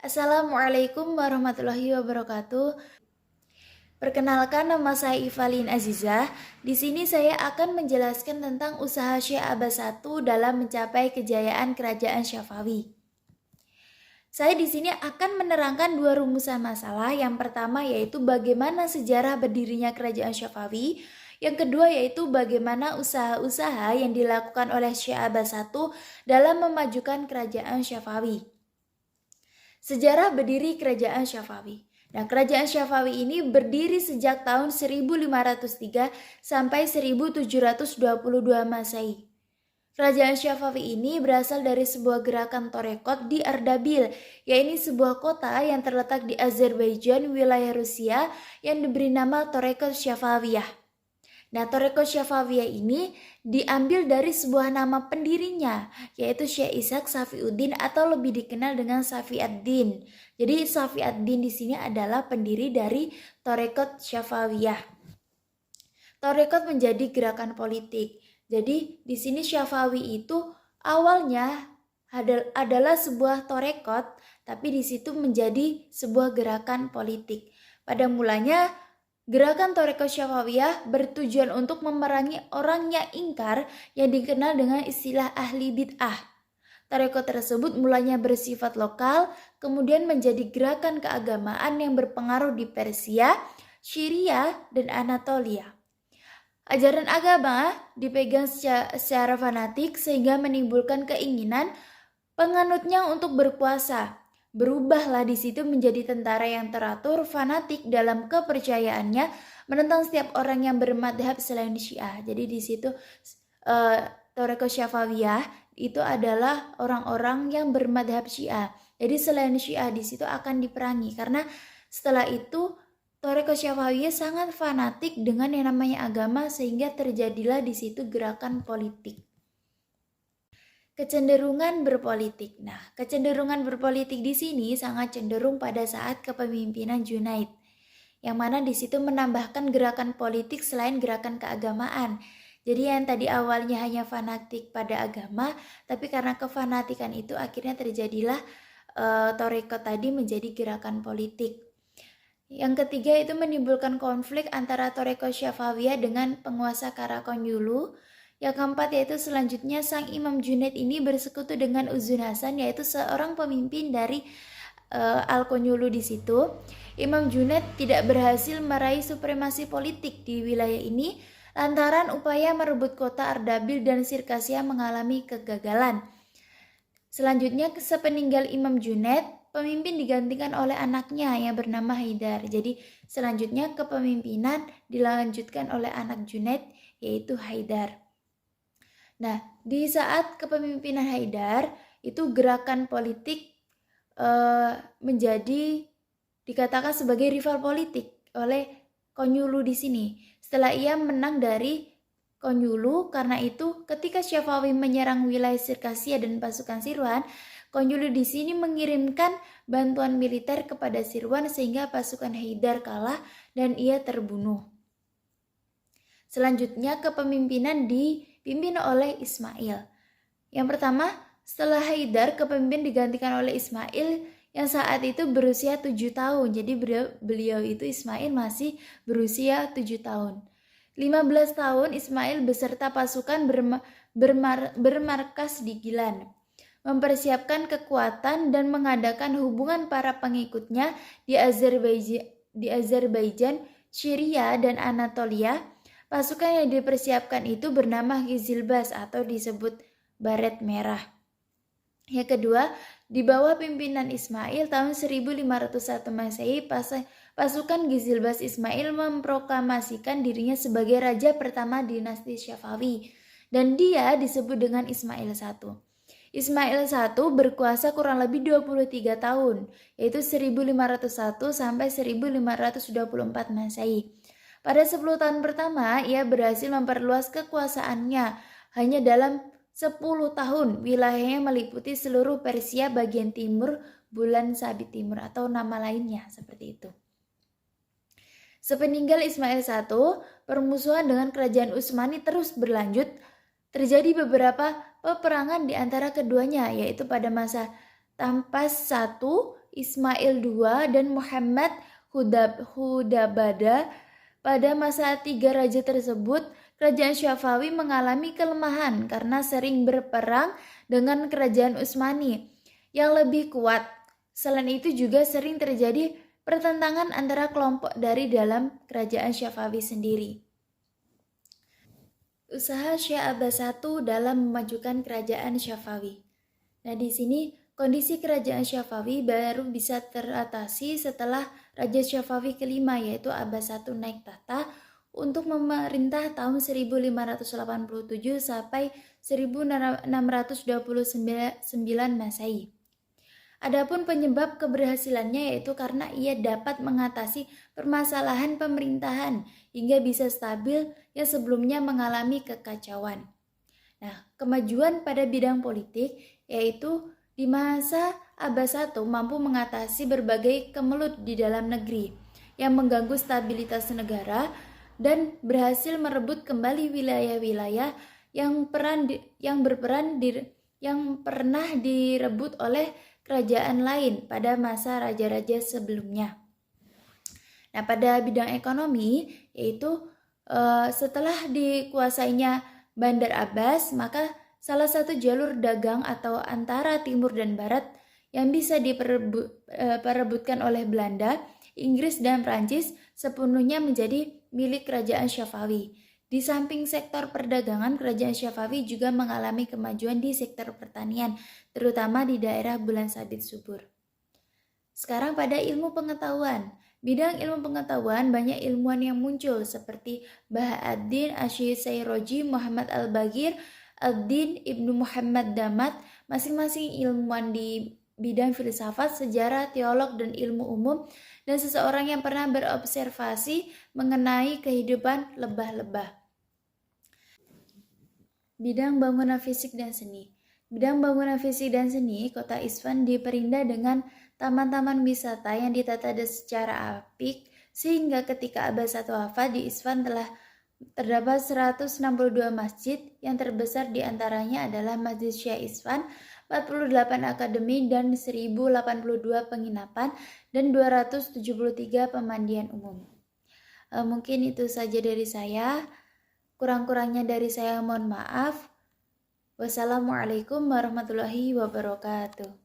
Assalamualaikum warahmatullahi wabarakatuh. Perkenalkan, nama saya Ivalin Azizah. Di sini saya akan menjelaskan tentang usaha Syekh Abbas I dalam mencapai kejayaan kerajaan Syafawi. Saya di sini akan menerangkan dua rumusan masalah. Yang pertama yaitu bagaimana sejarah berdirinya kerajaan Syafawi. Yang kedua yaitu bagaimana usaha-usaha yang dilakukan oleh Syekh Abbas I dalam memajukan kerajaan Syafawi. Sejarah berdiri kerajaan Syafawi. Nah, kerajaan Syafawi ini berdiri sejak tahun 1503 sampai 1722 Masehi. Kerajaan Syafawi ini berasal dari sebuah gerakan Torekot di Ardabil, yaitu sebuah kota yang terletak di Azerbaijan, wilayah Rusia, yang diberi nama Torekot Syafawiyah. Nah, Torekot Syafawiyah ini diambil dari sebuah nama pendirinya, yaitu Syekh Ishaq Safiuddin atau lebih dikenal dengan Safi ad-Din. Jadi Safi ad-Din di sini adalah pendiri dari Torekot Syafawiyah. Torekot menjadi gerakan politik. Jadi di sini Syafawi itu awalnya adalah sebuah torekot, tapi di situ menjadi sebuah gerakan politik. Pada mulanya gerakan Torekot Syafawiyah bertujuan untuk memerangi orang yang ingkar yang dikenal dengan istilah ahli bid'ah. Torekot tersebut mulanya bersifat lokal, kemudian menjadi gerakan keagamaan yang berpengaruh di Persia, Syria, dan Anatolia. Ajaran agama dipegang secara fanatik sehingga menimbulkan keinginan penganutnya untuk berpuasa. Berubahlah di situ menjadi tentara yang teratur, fanatik dalam kepercayaannya, menentang setiap orang yang bermadhab selain Syiah. Jadi di situ Torekot Syafawiyah itu adalah orang-orang yang bermadhab Syiah. Jadi selain Syiah di situ akan diperangi, karena setelah itu Torekot Syafawiyah sangat fanatik dengan yang namanya agama, sehingga terjadilah di situ gerakan politik. Kecenderungan berpolitik. Nah, kecenderungan berpolitik di sini sangat cenderung pada saat kepemimpinan Junaid, yang mana di situ menambahkan gerakan politik selain gerakan keagamaan. Jadi yang tadi awalnya hanya fanatik pada agama, tapi karena kefanatikan itu akhirnya terjadilah Torekot tadi menjadi gerakan politik. Yang ketiga itu menimbulkan konflik antara Torekot Syafawiyah dengan penguasa Karakonyulu. Yang keempat yaitu selanjutnya sang Imam Junaid ini bersekutu dengan Uzun Hasan, yaitu seorang pemimpin dari Al-Konyulu di situ. Imam Junaid tidak berhasil meraih supremasi politik di wilayah ini lantaran upaya merebut kota Ardabil dan Sirkasiyah mengalami kegagalan. Selanjutnya sepeninggal Imam Junaid, pemimpin digantikan oleh anaknya yang bernama Haidar. Jadi selanjutnya kepemimpinan dilanjutkan oleh anak Junaid, yaitu Haidar. Nah, di saat kepemimpinan Haidar, itu gerakan politik menjadi dikatakan sebagai rival politik oleh Konyulu di sini. Setelah ia menang dari Konyulu, karena itu ketika Syafawi menyerang wilayah Sirkasiyah dan pasukan Sirwan, Konyulu di sini mengirimkan bantuan militer kepada Sirwan sehingga pasukan Haidar kalah dan ia terbunuh. Selanjutnya kepemimpinan dipimpin oleh Ismail. Yang pertama, setelah Haidar, kepemimpin digantikan oleh Ismail yang saat itu berusia 7 tahun. Jadi beliau itu Ismail masih berusia 7 tahun. 15 tahun Ismail beserta pasukan bermarkas di Gilan, mempersiapkan kekuatan dan mengadakan hubungan para pengikutnya di Azerbaijan, Syria, dan Anatolia. Pasukan yang dipersiapkan itu bernama Gizilbas atau disebut Baret Merah. Yang kedua, di bawah pimpinan Ismail tahun 1501 Masehi, pasukan Gizilbas Ismail memproklamasikan dirinya sebagai raja pertama dinasti Syafawi, dan dia disebut dengan Ismail I. Ismail I berkuasa kurang lebih 23 tahun, yaitu 1501 sampai 1524 Masehi. Pada 10 tahun pertama, ia berhasil memperluas kekuasaannya. Hanya dalam 10 tahun, wilayahnya meliputi seluruh Persia bagian timur, Bulan Sabit Timur, atau nama lainnya seperti itu. Sepeninggal Ismail I, permusuhan dengan kerajaan Utsmani terus berlanjut. Terjadi beberapa peperangan di antara keduanya, yaitu pada masa Tampas I Ismail II, dan Muhammad Hudabada. Pada masa tiga raja tersebut, kerajaan Syafawi mengalami kelemahan karena sering berperang dengan kerajaan Utsmani yang lebih kuat. Selain itu juga sering terjadi pertentangan antara kelompok dari dalam kerajaan Syafawi sendiri. Usaha Syekh Abbas I dalam memajukan kerajaan Syafawi. Nah, di sini kondisi kerajaan Syafawi baru bisa teratasi setelah Raja Syafawi kelima yaitu Abbas I naik tahta untuk memerintah tahun 1587 sampai 1629 Masehi. Adapun penyebab keberhasilannya yaitu karena ia dapat mengatasi permasalahan pemerintahan hingga bisa stabil yang sebelumnya mengalami kekacauan. Nah, kemajuan pada bidang politik yaitu di masa Abbas I mampu mengatasi berbagai kemelut di dalam negeri yang mengganggu stabilitas negara dan berhasil merebut kembali wilayah-wilayah yang pernah direbut oleh kerajaan lain pada masa raja-raja sebelumnya. Nah, pada bidang ekonomi yaitu setelah dikuasainya Bandar Abbas, maka salah satu jalur dagang atau antara timur dan barat yang bisa diperebutkan oleh Belanda, Inggris dan Prancis sepenuhnya menjadi milik kerajaan Syafawi. Di samping sektor perdagangan, kerajaan Syafawi juga mengalami kemajuan di sektor pertanian, terutama di daerah bulan sabit subur. Sekarang pada ilmu pengetahuan. Bidang ilmu pengetahuan banyak ilmuwan yang muncul seperti Bahauddin Asy-Syairaj, Muhammad Al-Bagir, Ad-Din Ibnu Muhammad Damat, masing-masing ilmuwan di bidang filsafat, sejarah, teolog, dan ilmu umum, dan seseorang yang pernah berobservasi mengenai kehidupan lebah-lebah. Bidang bangunan fisik dan seni. Bidang bangunan fisik dan seni, kota Isfahan diperindah dengan taman-taman wisata yang ditata secara apik, sehingga ketika Abbas I wafat di Isfahan telah terdapat 162 masjid, yang terbesar diantaranya adalah Masjid Syekh Isfahan, 48 akademi dan 1082 penginapan dan 273 pemandian umum. Mungkin itu saja dari saya. Kurang-kurangnya dari saya mohon maaf. Wassalamualaikum warahmatullahi wabarakatuh.